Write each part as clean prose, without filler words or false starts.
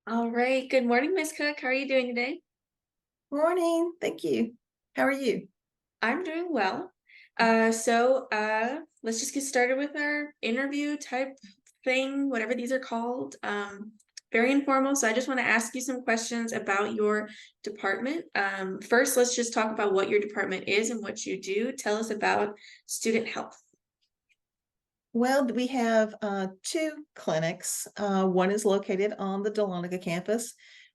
All right. Good morning, Miss Cook. How are you doing today? Morning. Thank you. How are you? I'm doing well. Let's just get started with our interview type thing, whatever these are called. Very informal. So I just want to ask you some questions about your department. First, let's just talk about what your department is and what you do. Tell us about student health. Well, we have two clinics. One is located on the Dahlonega campus.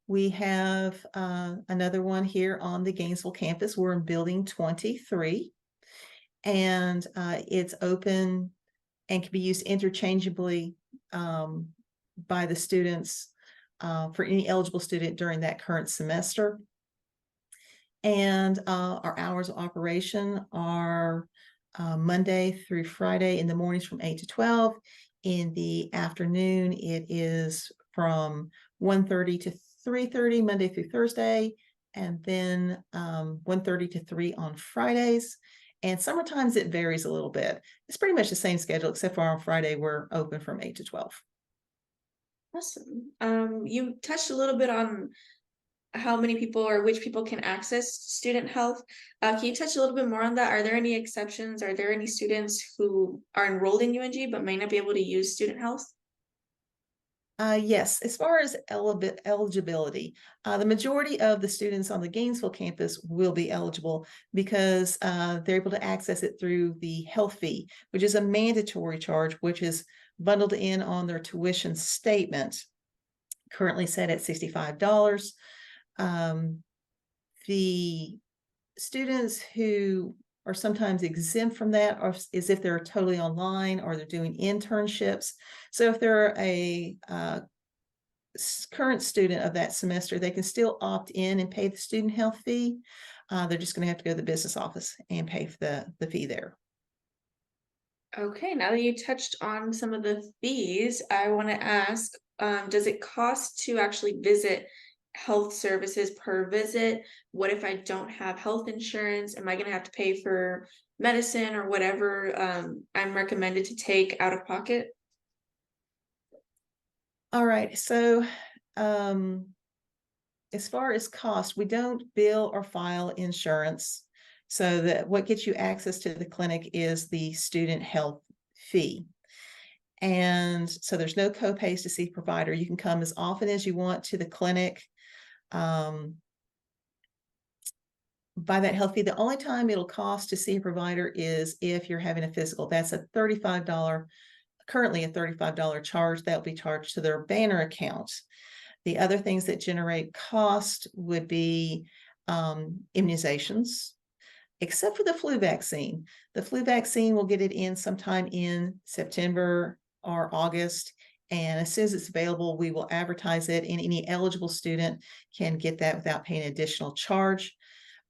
We have another one here on the Gainesville campus. We're in building 23, and it's open and can be used interchangeably by the students for any eligible student during that current semester. And our hours of operation are Monday through Friday in the mornings from 8 to 12. In the afternoon, it is from 1:30 to 3:30, Monday through Thursday, and then 1:30 to 3 on Fridays. And summertimes it varies a little bit. It's pretty much the same schedule, except for on Friday, we're open from 8 to 12. Awesome. You touched a little bit on how many people or which people can access student health. Can you touch a little bit more on that? Are there any exceptions? Are there any students who are enrolled in UNG but may not be able to use student health? Yes, as far as eligibility, the majority of the students on the Gainesville campus will be eligible because they're able to access it through the health fee, which is a mandatory charge, which is bundled in on their tuition statement, currently set at $65. Um, the students who are sometimes exempt from that is if they're totally online or they're doing internships. So if they're a current student of that semester, they can still opt in and pay the student health fee. They're just going to have to go to the business office and pay for the fee there. Okay, now that you touched on some of the fees, I want to ask, does it cost to actually visit health services per visit? What if I don't have health insurance? Am I going to have to pay for medicine or whatever I'm recommended to take out of pocket? All right. So, um, as far as cost, we don't bill or file insurance. So that what gets you access to the clinic is the student health fee. And so there's no copays to see a provider. You can come as often as you want to the clinic. Um, by that health fee, the only time it'll cost to see a provider is if you're having a physical. That's a $35, currently a $35 charge that will be charged to their Banner account. The other things that generate cost would be immunizations, except for the flu vaccine. The flu vaccine, will get it in sometime in September or August. And as soon as it's available, we will advertise it, and any eligible student can get that without paying an additional charge.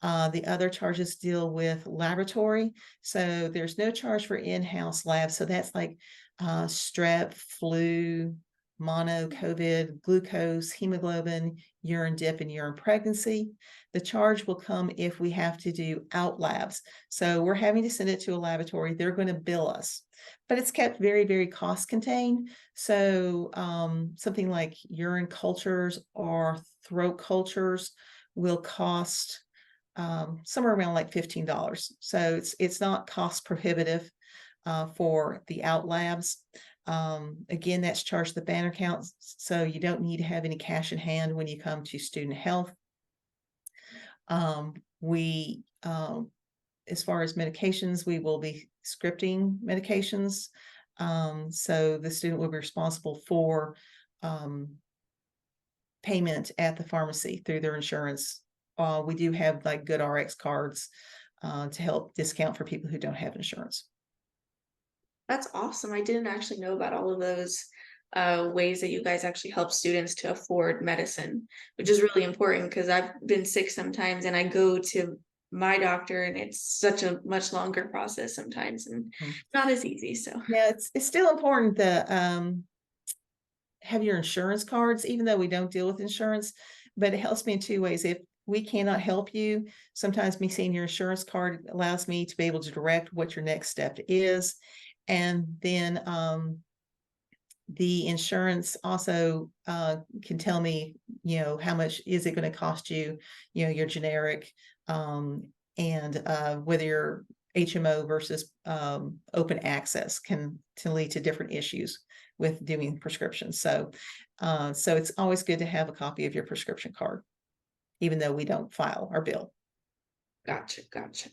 The other charges deal with laboratory. So there's no charge for in-house labs. So that's like strep, flu, mono, COVID, glucose, hemoglobin, urine dip, and urine pregnancy. The charge will come if we have to do out labs. So we're having to send it to a laboratory. They're going to bill us, but it's kept very, very cost contained. So something like urine cultures or throat cultures will cost somewhere around like $15. So it's not cost prohibitive for the out labs. Again, that's charged the Banner account, so you don't need to have any cash in hand when you come to student health. We, as far as medications, we will be scripting medications. So the student will be responsible for payment at the pharmacy through their insurance. We do have like good RX cards to help discount for people who don't have insurance. That's awesome. I didn't actually know about all of those ways that you guys actually help students to afford medicine, which is really important because I've been sick sometimes and I go to my doctor and it's such a much longer process sometimes and Mm. not as easy. So Yeah, it's still important to have your insurance cards, even though we don't deal with insurance, but it helps me in two ways. If we cannot help you, sometimes me seeing your insurance card allows me to be able to direct what your next step is. And then The insurance also can tell me, how much is it going to cost you, your generic, and whether you're HMO versus open access can lead to different issues with doing prescriptions. So it's always good to have a copy of your prescription card, even though we don't file our bill. Gotcha, gotcha.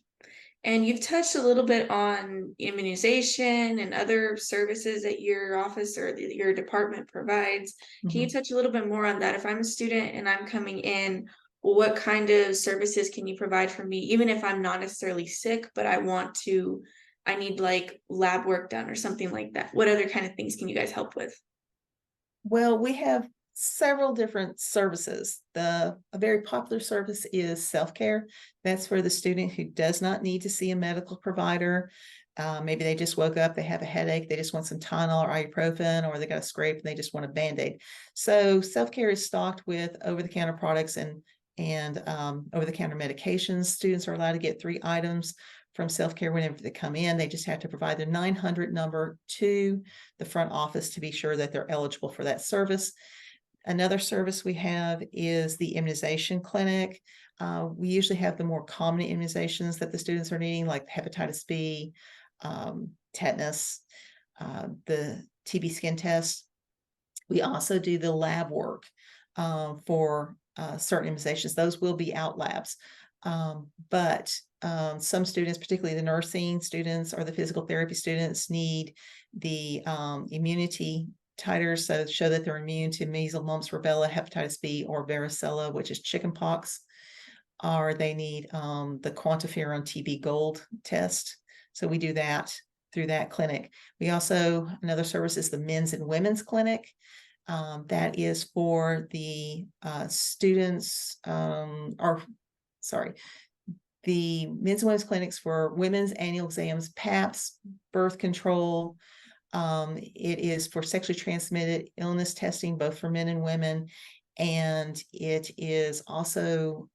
And you've touched a little bit on immunization and other services that your office or your department provides. Can you Mhm. touch a little bit more on that? If I'm a student and I'm coming in, what kind of services can you provide for me, even if I'm not necessarily sick, but I need like lab work done or something like that? What other kind of things can you guys help with? Well, we have several different services. A very popular service is self-care. That's for the student who does not need to see a medical provider. Maybe they just woke up, they have a headache, they just want some Tylenol or ibuprofen, or they got a scrape and they just want a Band-Aid. So self-care is stocked with over-the-counter products and over-the-counter medications. Students are allowed to get 3 items from self-care whenever they come in. They just have to provide their 900 number to the front office to be sure that they're eligible for that service. Another service we have is the immunization clinic. We usually have the more common immunizations that the students are needing, like hepatitis B, tetanus, the TB skin test. We also do the lab work for certain immunizations. Those will be out labs. But some students, particularly the nursing students or the physical therapy students, need the immunity titers, so show that they're immune to measles, mumps, rubella, hepatitis B, or varicella, which is chickenpox. Or they need the quantiferon TB Gold test. So we do that through that clinic. We also, another service is the men's and women's clinic. That is for the students, the men's and women's clinics for women's annual exams, PAPS, birth control. It is for sexually transmitted illness testing, both for men and women. And it is also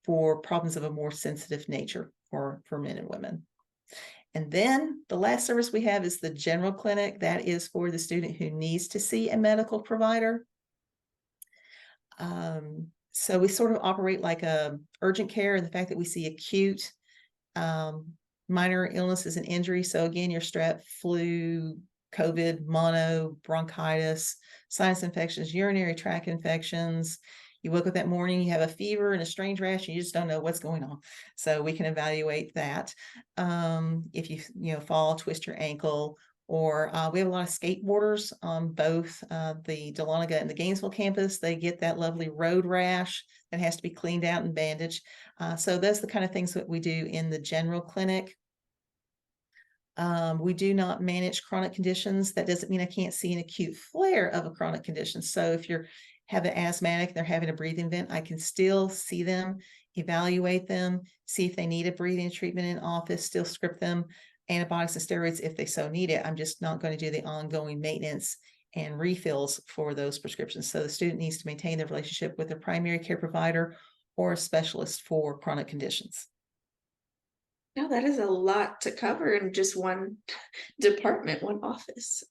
for problems of a more sensitive nature for men and women. And then the last service we have is the general clinic. That is for the student who needs to see a medical provider. So we sort of operate like a urgent care in the fact that we see acute, minor illnesses and injuries. So again, your strep, flu, COVID, mono, bronchitis, sinus infections, urinary tract infections. You woke up that morning, you have a fever and a strange rash, and you just don't know what's going on. So we can evaluate that. If you fall, twist your ankle, or we have a lot of skateboarders on both the Dahlonega and the Gainesville campus. They get that lovely road rash that has to be cleaned out and bandaged. So that's the kind of things that we do in the general clinic. We do not manage chronic conditions. That doesn't mean I can't see an acute flare of a chronic condition. So if you're have an asthmatic, they're having a breathing vent, I can still see them, evaluate them, see if they need a breathing treatment in office, still script them antibiotics and steroids if they so need it. I'm just not going to do the ongoing maintenance and refills for those prescriptions. So the student needs to maintain their relationship with their primary care provider or a specialist for chronic conditions. No, that is a lot to cover in just one department, one office.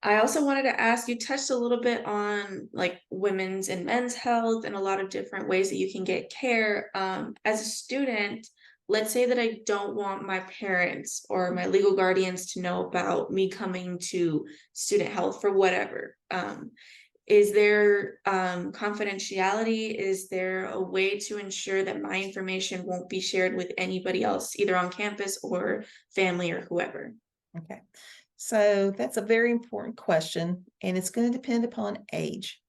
I also wanted to ask, you touched a little bit on like women's and men's health and a lot of different ways that you can get care. As a student, let's say that I don't want my parents or my legal guardians to know about me coming to student health for whatever. Is there confidentiality? Is there a way to ensure that my information won't be shared with anybody else, either on campus or family or whoever? Okay. So that's a very important question, and it's going to depend upon age.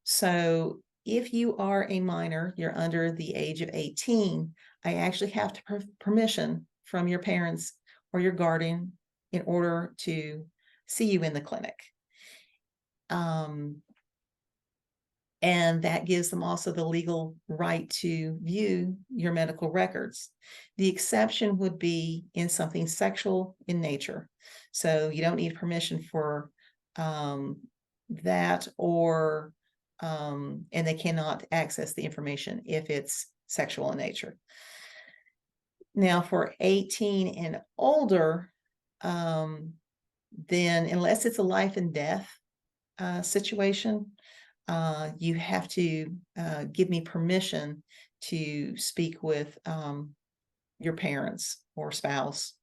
So if you are a minor, you're under the age of 18, I actually have to permission from your parents or your guardian in order to see you in the clinic. And that gives them also the legal right to view your medical records. The exception would be in something sexual in nature. So you don't need permission for that, or and they cannot access the information if it's sexual in nature. Now for 18 and older, then unless it's a life and death situation, you have to give me permission to speak with your parents or spouse.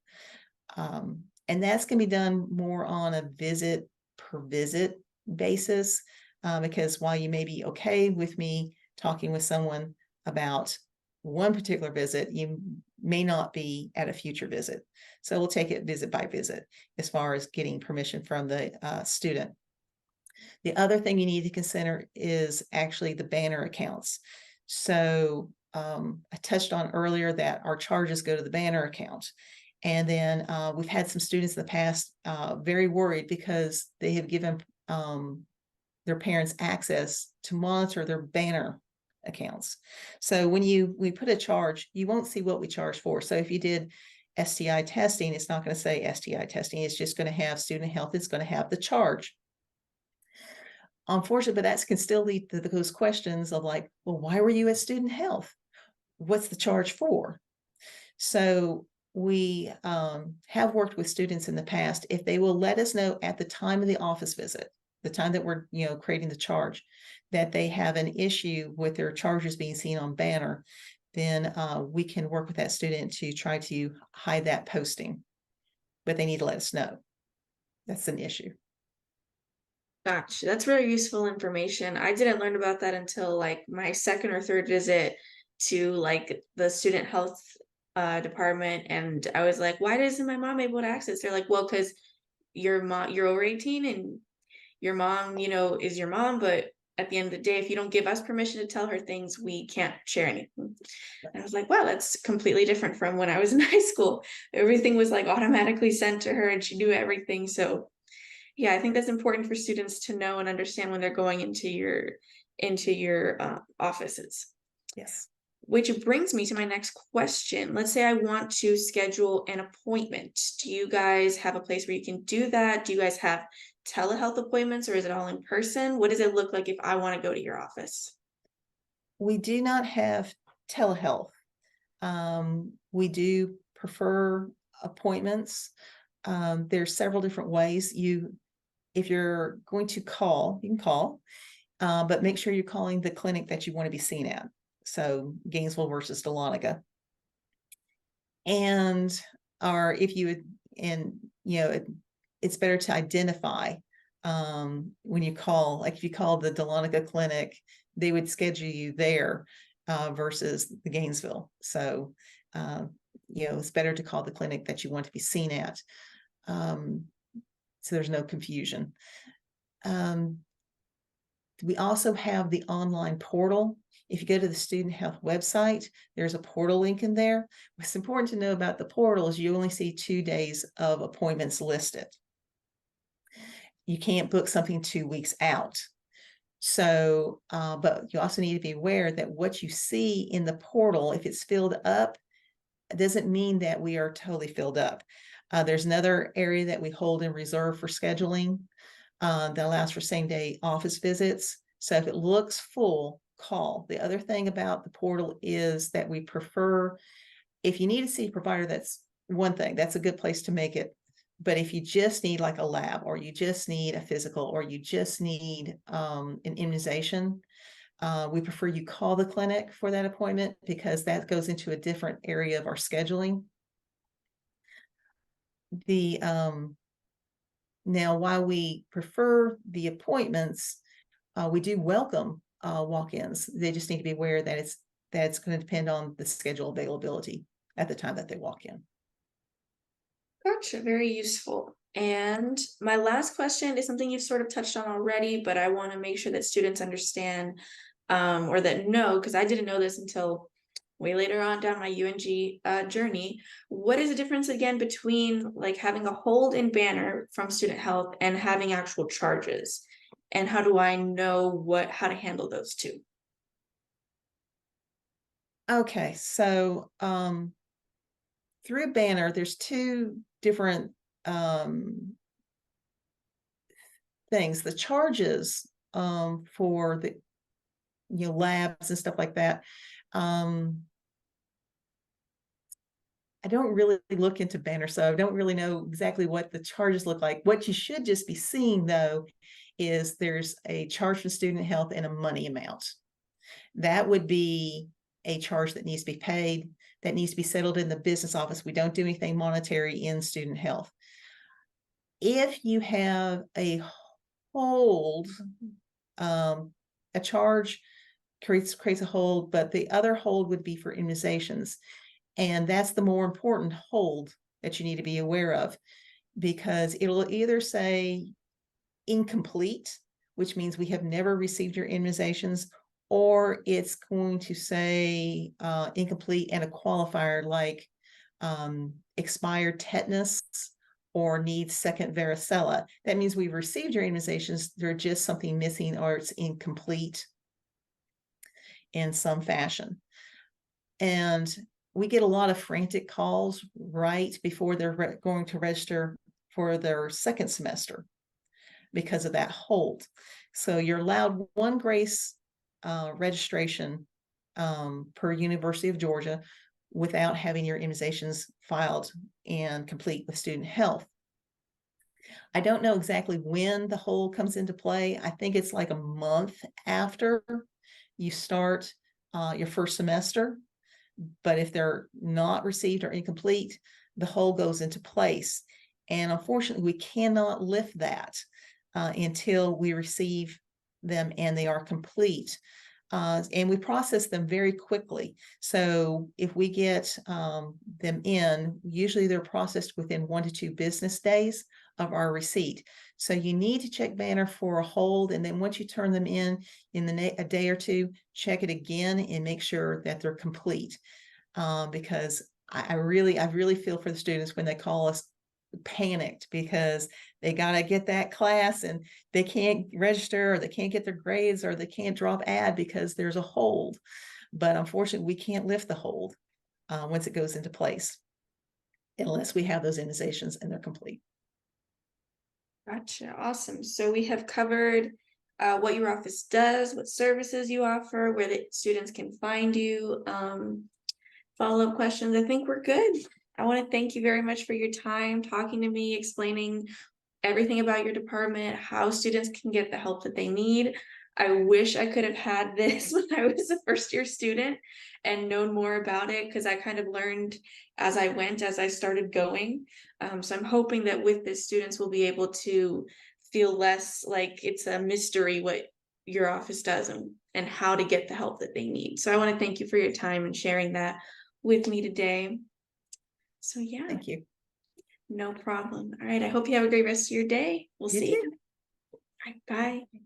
And that's going to be done more on a visit per visit basis, because while you may be okay with me talking with someone about one particular visit, you may not be at a future visit. So we'll take it visit by visit as far as getting permission from the student. The other thing you need to consider is actually the banner accounts. So I touched on earlier that our charges go to the banner account. And then we've had some students in the past very worried because they have given their parents access to monitor their banner accounts. So when we put a charge, you won't see what we charge for. So if you did STI testing, it's not going to say STI testing. It's just going to have student health. It's going to have the charge. Unfortunately, but that can still lead to those questions of like, well, why were you at student health? What's the charge for? So we have worked with students in the past. If they will let us know at the time of the office visit, the time that we're creating the charge, that they have an issue with their charges being seen on banner, then we can work with that student to try to hide that posting. But they need to let us know. That's an issue. Gotcha. That's really useful information. I didn't learn about that until like my second or third visit to like the student health department, and I was like, why isn't my mom able to access? They're like, well, because you're over 18 and your mom, is your mom, but at the end of the day, if you don't give us permission to tell her things, we can't share anything. And I was like, wow, that's completely different from when I was in high school. Everything was like automatically sent to her and she knew everything. So yeah, I think that's important for students to know and understand when they're going into your offices. Yes. Which brings me to my next question. Let's say I want to schedule an appointment. Do you guys have a place where you can do that? Do you guys have telehealth appointments, or is it all in person? What does it look like if I want to go to your office? We do not have telehealth. We do prefer appointments. There's several different ways. If you're going to call, you can call, but make sure you're calling the clinic that you want to be seen at. So Gainesville versus Dahlonega. And or if you would, and it's better to identify when you call, like if you call the Dahlonega clinic, they would schedule you there versus the Gainesville. So it's better to call the clinic that you want to be seen at. So there's no confusion. We also have the online portal. If you go to the student health website, there's a portal link in there. What's important to know about the portal is you only see 2 days of appointments listed. You can't book something 2 weeks out. So, but you also need to be aware that what you see in the portal, if it's filled up, it doesn't mean that we are totally filled up. There's another area that we hold in reserve for scheduling that allows for same-day office visits. So if it looks full, call. The other thing about the portal is that we prefer, if you need to see a provider, that's one thing. That's a good place to make it. But if you just need like a lab, or you just need a physical, or you just need an immunization, we prefer you call the clinic for that appointment, because that goes into a different area of our scheduling. Now, while we prefer the appointments, we do welcome walk-ins. They just need to be aware that it's going to depend on the schedule availability at the time that they walk in. Gotcha, very useful. And my last question is something you've sort of touched on already, but I want to make sure that students understand or that know, because I didn't know this until way later on down my UNG journey. What is the difference again between like having a hold in banner from student health and having actual charges? And how do I know how to handle those two? Okay, so through a banner, there's 2 different things. The charges for the labs and stuff like that, I don't really look into Banner, so I don't really know exactly what the charges look like. What you should just be seeing though is there's a charge for student health and a money amount. That would be a charge that needs to be paid, that needs to be settled in the business office. We don't do anything monetary in student health. If you have a hold, a charge creates a hold, but the other hold would be for immunizations. And that's the more important hold that you need to be aware of, because it'll either say incomplete, which means we have never received your immunizations, or it's going to say incomplete and a qualifier like expired tetanus or needs second varicella. That means we've received your immunizations, there's just something missing or it's incomplete in some fashion. And we get a lot of frantic calls right before they're going to register for their second semester because of that hold. So you're allowed one grace registration per University of Georgia without having your immunizations filed and complete with student health. I don't know exactly when the hold comes into play. I think it's like a month after you start your first semester. But if they're not received or incomplete, the hold goes into place. And unfortunately, we cannot lift that until we receive them and they are complete. And we process them very quickly. So if we get them in, usually they're processed within 1 to 2 business days of our receipt. So you need to check Banner for a hold, and then once you turn them in a day or two, check it again and make sure that they're complete. Because I really feel for the students when they call us panicked because they got to get that class and they can't register, or they can't get their grades, or they can't drop ad because there's a hold. But unfortunately, we can't lift the hold once it goes into place unless we have those immunizations and they're complete. Gotcha. Awesome. So we have covered what your office does, what services you offer, where the students can find you. Follow-up questions. I think we're good. I want to thank you very much for your time talking to me, explaining everything about your department, how students can get the help that they need. I wish I could have had this when I was a first year student and known more about it, because I kind of learned as I went, as I started going. So I'm hoping that with this, students will be able to feel less like it's a mystery what your office does and how to get the help that they need. So I want to thank you for your time and sharing that with me today. So yeah. Thank you. No problem. All right. I hope you have a great rest of your day. We'll You see too. you. All right, bye.